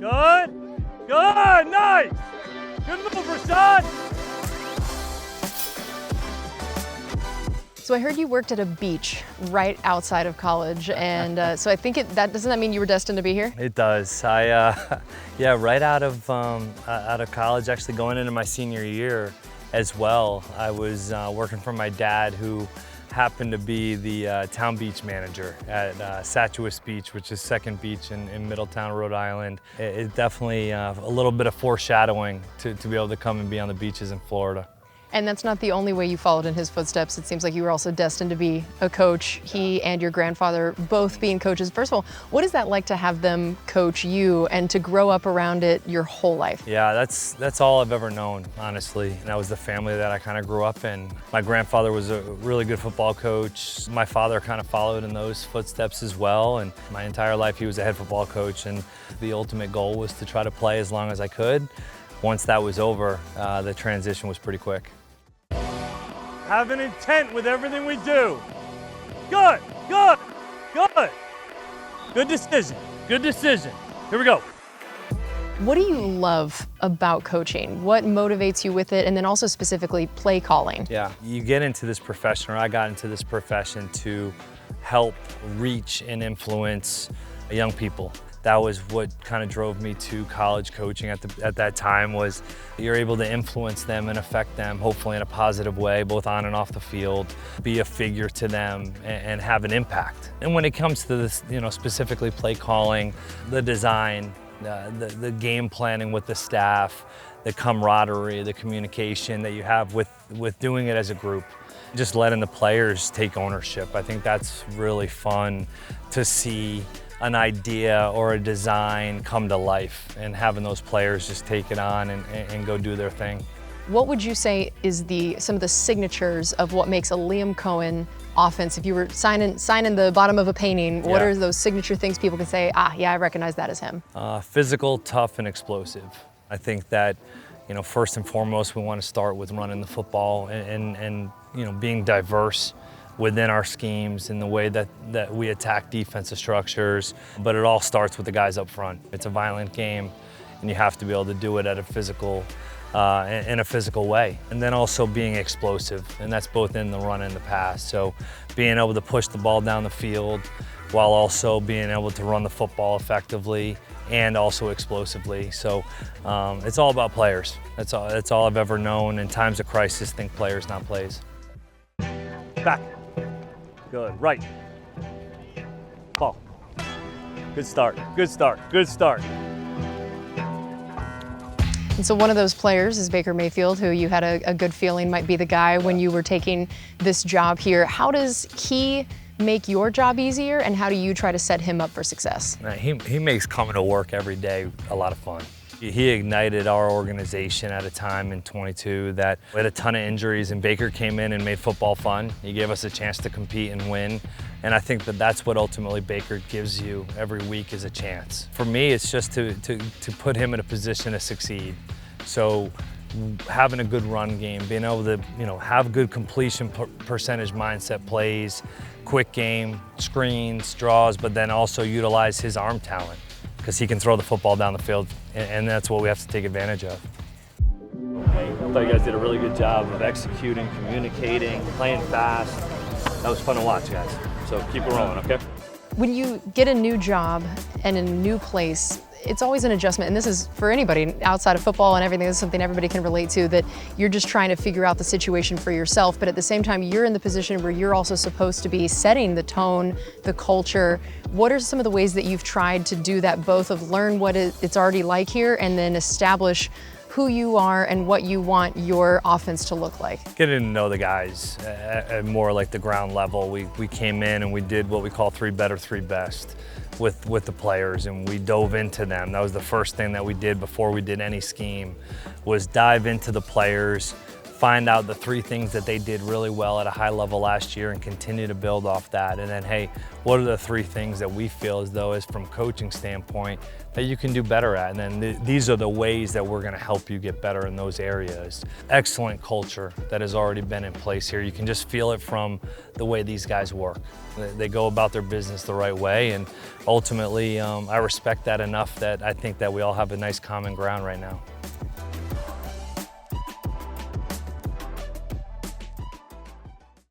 Good. Good. Nice. Good move, Rashad. So I heard you worked at a beach right outside of college, and so I think doesn't that mean you were destined to be here? It does. Yeah, right out of college, actually going into my senior year as well. I was working for my dad, who happened to be the town beach manager at Satchewis Beach, which is second beach in Middletown, Rhode Island. It's definitely a little bit of foreshadowing to be able to come and be on the beaches in Florida. And that's not the only way you followed in his footsteps. It seems like you were also destined to be a coach. He and your grandfather both being coaches. First of all, what is that like to have them coach you and to grow up around it your whole life? Yeah, that's all I've ever known, honestly. And that was the family that I kind of grew up in. My grandfather was a really good football coach. My father kind of followed in those footsteps as well. And my entire life he was a head football coach. And the ultimate goal was to try to play as long as I could. Once that was over, the transition was pretty quick. Have an intent with everything we do. Good, good, good. Good decision, good decision. Here we go. What do you love about coaching? What motivates you with it? And then also specifically play calling. Yeah, you get into this profession, or I got into this profession to help reach and influence young people. That was what kind of drove me to college coaching at that time, was you're able to influence them and affect them, hopefully in a positive way, both on and off the field, be a figure to them and have an impact. And when it comes to this, specifically play calling, the design, the game planning with the staff, the camaraderie, the communication that you have with doing it as a group, just letting the players take ownership. I think that's really fun to see an idea or a design come to life and having those players just take it on and go do their thing. What would you say is some of the signatures of what makes a Liam Coen offense? If you were signing the bottom of a painting, what are those signature things people can say, yeah, I recognize that as him? Physical, tough, and explosive. I think that, first and foremost, we want to start with running the football and being diverse within our schemes and the way that we attack defensive structures. But it all starts with the guys up front. It's a violent game, and you have to be able to do it at a physical, in a physical way. And then also being explosive, and that's both in the run and the pass. So being able to push the ball down the field while also being able to run the football effectively and also explosively. So it's all about players. That's all I've ever known. In times of crisis, think players, not plays. Back. Good, right. Ball. Good start, good start, good start. And so one of those players is Baker Mayfield, who you had a good feeling might be the guy when you were taking this job here. How does he make your job easier, and how do you try to set him up for success? He makes coming to work every day a lot of fun. He ignited our organization at a time in 22 that we had a ton of injuries, and Baker came in and made football fun. He gave us a chance to compete and win. And I think that's what ultimately Baker gives you every week, is a chance. For me, it's just to put him in a position to succeed. So having a good run game, being able to have good completion percentage mindset plays, quick game, screens, draws, but then also utilize his arm talent, because he can throw the football down the field, and that's what we have to take advantage of. I thought you guys did a really good job of executing, communicating, playing fast. That was fun to watch, guys. So keep it rolling, okay? When you get a new job and a new place, it's always an adjustment, and this is for anybody outside of football and everything. This is something everybody can relate to, that you're just trying to figure out the situation for yourself, but at the same time, you're in the position where you're also supposed to be setting the tone, the culture. What are some of the ways that you've tried to do that, both of learn what it's already like here and then establish who you are and what you want your offense to look like? Getting to know the guys at more like the ground level. We came in and we did what we call 3 better, 3 best with the players, and we dove into them. That was the first thing that we did before we did any scheme, was dive into the players, find out the 3 things that they did really well at a high level last year and continue to build off that. And then, hey, what are the 3 things that we feel as though is from coaching standpoint that you can do better at? And then these are the ways that we're gonna help you get better in those areas. Excellent culture that has already been in place here. You can just feel it from the way these guys work. They go about their business the right way, and ultimately, I respect that enough that I think that we all have a nice common ground right now.